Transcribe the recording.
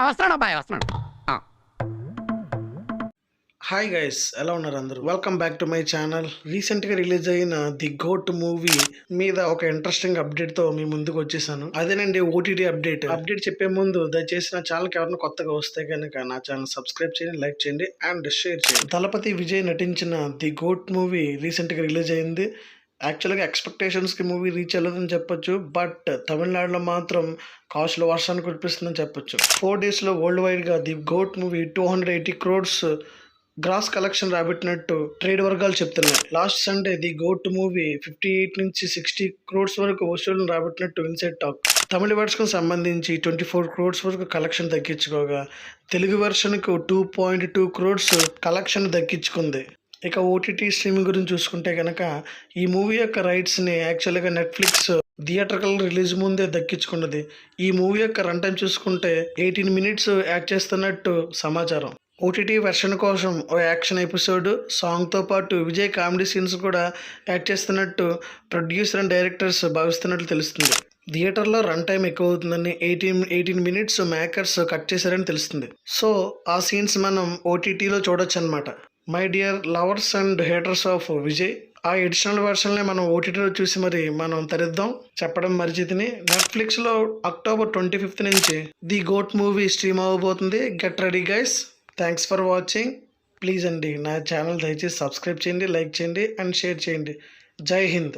వస్తున్నాను అబ్బాయి వస్తున్నాను. హాయ్ గైస్, ఎలా ఉన్నారు అందరూ? Welcome back to my channel. రీసెంట్గా రిలీజ్ అయిన ది గోట్ మూవీ మీద ఒక ఇంట్రెస్టింగ్ అప్డేట్తో మీ ముందుకు వచ్చేసాను. అదేనండి ఓటీటీ అప్డేట్. చెప్పే ముందు దయచేసి నా ఛానల్కి ఎవరైనా కొత్తగా వస్తే కనుక నా ఛానల్ సబ్స్క్రైబ్ చేయండి, లైక్ చేయండి అండ్ షేర్ చేయండి. దళపతి విజయ్ నటించిన ది గోట్ మూవీ రీసెంట్గా రిలీజ్ అయింది. యాక్చువల్గా ఎక్స్పెక్టేషన్స్కి మూవీ రీచ్ అవ్వలేదని చెప్పొచ్చు, బట్ తమిళనాడులో మాత్రం కాస్ట్లో వర్షాన్ని కురిపిస్తుందని చెప్పొచ్చు. 4 daysలో వరల్డ్ వైడ్గా the GOAT movie 280 crores gross collection రాబట్టినట్టు ట్రేడ్ వర్గాలు చెప్తున్నాయి. Last Sunday the GOAT movie 58 నుంచి 60 crores వరకు వసూళ్లను రాబట్టినట్టు ఇన్సైడ్ టాక్. తమిళ వెర్షన్కు సంబంధించి 24 crores వరకు కలెక్షన్ దక్కించుకోగా తెలుగు వెర్షన్కు 2.2 crores కలెక్షన్ దక్కించుకుంది. ఇక ఓటీటీ స్ట్రీమింగ్ గురించి చూసుకుంటే కనుక ఈ మూవీ యొక్క రైట్స్ని యాక్చువల్గా నెట్ఫ్లిక్స్ థియేటర్కల్ రిలీజ్ ముందే దక్కించుకున్నది. ఈ మూవీ యొక్క రన్ టైం చూసుకుంటే 18 minutes యాడ్ చేస్తున్నట్టు సమాచారం. ఓటీటీ వెర్షన్ కోసం ఓ యాక్షన్ ఎపిసోడ్ సాంగ్తో పాటు విజయ్ కామెడీ సీన్స్ కూడా యాడ్ చేస్తున్నట్టు ప్రొడ్యూసర్ అండ్ డైరెక్టర్స్ భావిస్తున్నట్లు తెలుస్తుంది. థియేటర్లో రన్ టైం ఎక్కువ అవుతుందని 18 minutes మేకర్స్ కట్ చేశారని తెలుస్తుంది. సో ఆ సీన్స్ మనం ఓటీటీలో చూడొచ్చు అనమాట. My dear lovers and haters of Vijay, ఆ ఎడిషనల్ వెర్షన్నే మనం ఓటీటీలో చూసి మరి మనం తరిద్దాం. చెప్పడం మరిచితిని, నెట్ఫ్లిక్స్లో October 25th నుంచి ది గోట్ మూవీ స్ట్రీమ్ అవ్వబోతుంది. Get ready guys. Thanks for watching. Please అండి నా ఛానల్ దయచేసి సబ్స్క్రైబ్ చేయండి, లైక్ చేయండి అండ్ షేర్ చేయండి. జై హింద్.